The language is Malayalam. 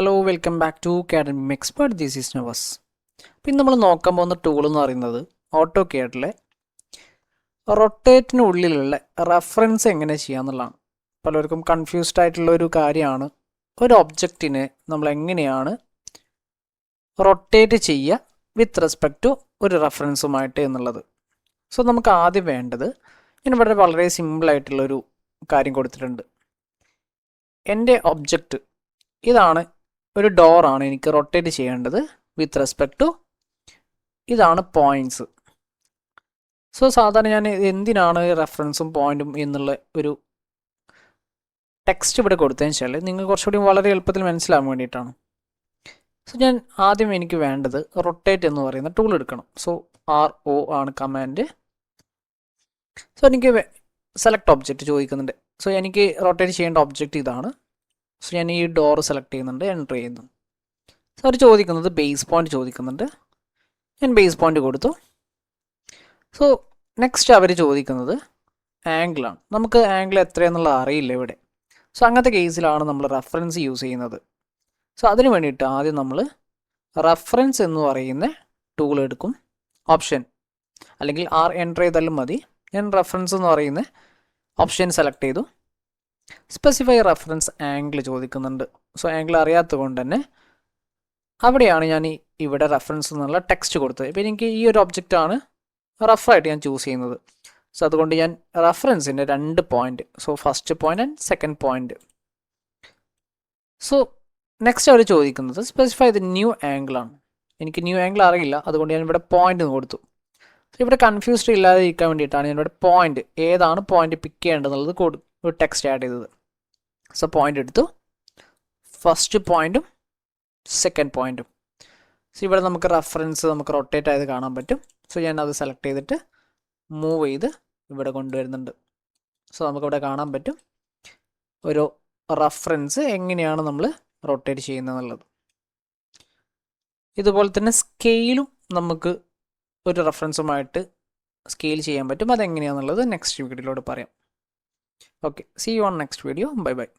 Hello welcome back to academic expert. This is Navas. പിന്നെ നമ്മൾ നോക്കാൻ പോകുന്ന ടൂൾ എന്ന് പറയുന്നത് ഓട്ടോ കേഡിലെ റൊട്ടേറ്റിനുള്ളിലുള്ള റെഫറൻസ് എങ്ങനെ ചെയ്യാന്നുള്ളതാണ്. പലർക്കും കൺഫ്യൂസ്ഡ് ആയിട്ടുള്ള ഒരു കാര്യമാണ് ഒരു ഒബ്ജക്റ്റിനെ നമ്മൾ എങ്ങനെയാണ് റൊട്ടേറ്റ് ചെയ്യുക വിത്ത് റെസ്പെക്ട് ടു ഒരു റെഫറൻസുമായിട്ട് എന്നുള്ളത്. സോ നമുക്ക് ആദ്യം വേണ്ടത്, ഞാൻ ഇവിടെ വളരെ സിമ്പിളായിട്ടുള്ളൊരു കാര്യം കൊടുത്തിട്ടുണ്ട്. എൻ്റെ ഒബ്ജക്റ്റ് ഇതാണ്, ഒരു ഡോറാണ് എനിക്ക് റൊട്ടേറ്റ് ചെയ്യേണ്ടത് വിത്ത് റെസ്പെക്ട് ടു ഇതാണ് പോയിൻറ്റ്സ്. സോ സാധാരണ ഞാൻ എന്തിനാണ് റെഫറൻസും പോയിൻറ്റും എന്നുള്ള ഒരു ടെക്സ്റ്റ് ഇവിടെ കൊടുത്തതെന്ന് വെച്ചാൽ നിങ്ങൾക്ക് കുറച്ചുകൂടി വളരെ എളുപ്പത്തിൽ മനസ്സിലാകാൻ വേണ്ടിയിട്ടാണ്. സോ ഞാൻ ആദ്യം എനിക്ക് വേണ്ടത് റൊട്ടേറ്റ് എന്ന് പറയുന്ന ടൂൾ എടുക്കണം. സോ RO ആണ് കമാൻഡ്. സോ എനിക്ക് സെലക്ട് ഒബ്ജക്റ്റ് ചോദിക്കുന്നുണ്ട്. സോ എനിക്ക് റൊട്ടേറ്റ് ചെയ്യേണ്ട ഒബ്ജക്റ്റ് ഇതാണ്. സോ ഞാൻ ഈ ഡോർ സെലക്ട് ചെയ്യുന്നുണ്ട്, എൻ്റർ ചെയ്യുന്നു. സോ അവർ ചോദിക്കുന്നത് ബേസ് പോയിന്റ് ചോദിക്കുന്നുണ്ട്. ഞാൻ ബേസ് പോയിന്റ് കൊടുത്തു. സോ നെക്സ്റ്റ് അവർ ചോദിക്കുന്നത് ആംഗിളാണ്. നമുക്ക് ആംഗിൾ എത്രയാണെന്നുള്ളത് അറിയില്ല ഇവിടെ. സോ അങ്ങനത്തെ കേസിലാണ് നമ്മൾ റെഫറൻസ് യൂസ് ചെയ്യുന്നത്. സോ അതിന് വേണ്ടിയിട്ട് ആദ്യം നമ്മൾ റെഫറൻസ് എന്ന് പറയുന്ന ടൂൾ എടുക്കും. ഓപ്ഷൻ അല്ലെങ്കിൽ എൻ്റർ ചെയ്താലും മതി. ഞാൻ റെഫറൻസ് എന്ന് പറയുന്ന ഓപ്ഷൻ സെലക്ട് ചെയ്തു. സ്പെസിഫൈ റെഫറൻസ് ആംഗിൾ ചോദിക്കുന്നുണ്ട്. സോ ആംഗിൾ അറിയാത്തത് കൊണ്ട് തന്നെ അവിടെയാണ് ഞാൻ ഇവിടെ റെഫറൻസ് എന്നുള്ള ടെക്സ്റ്റ് കൊടുത്തത്. ഇപ്പോൾ എനിക്ക് ഈ ഒരു ഒബ്ജക്റ്റാണ് റഫറായിട്ട് ഞാൻ ചൂസ് ചെയ്യുന്നത്. സോ അതുകൊണ്ട് ഞാൻ റെഫറൻസിൻ്റെ 2 point, so first point and second point. So next അവർ ചോദിക്കുന്നത് സ്പെസിഫൈ ദ ന്യൂ ആംഗിളാണ്. എനിക്ക് ന്യൂ ആംഗിൾ അറിയില്ല, അതുകൊണ്ട് ഞാൻ ഇവിടെ പോയിന്റ് എന്ന് കൊടുത്തു. ഇവിടെ കൺഫ്യൂസ്ഡ് ഇല്ലാതെ ഇരിക്കാൻ വേണ്ടിയിട്ടാണ് ഞാൻ ഇവിടെ പോയിന്റ്, ഏതാണ് പോയിന്റ് പിക്ക് ചെയ്യേണ്ടതെന്നുള്ളത് ഒരു ടെക്സ്റ്റ് ആഡ് ചെയ്തത്. സോ പോയിന്റ് എടുത്തു, ഫസ്റ്റ് പോയിന്റും സെക്കൻഡ് പോയിന്റും. സോ ഇവിടെ നമുക്ക് റെഫറൻസ് നമുക്ക് റൊട്ടേറ്റ് ആയത് കാണാൻ പറ്റും. സോ ഞാൻ അത് സെലക്ട് ചെയ്തിട്ട് മൂവ് ചെയ്ത് ഇവിടെ കൊണ്ടുവരുന്നുണ്ട്. സോ നമുക്കിവിടെ കാണാൻ പറ്റും ഒരു റെഫറൻസ് എങ്ങനെയാണ് നമ്മൾ റൊട്ടേറ്റ് ചെയ്യുന്നതെന്നുള്ളത്. ഇതുപോലെ തന്നെ സ്കെയിലും നമുക്ക് ഒരു റെഫറൻസുമായിട്ട് സ്കെയിൽ ചെയ്യാൻ പറ്റും. അതെങ്ങനെയാണെന്നുള്ളത് നെക്സ്റ്റ് വീഡിയോയിലൂടെ പറയാം. Okay, see you on next video. Bye bye.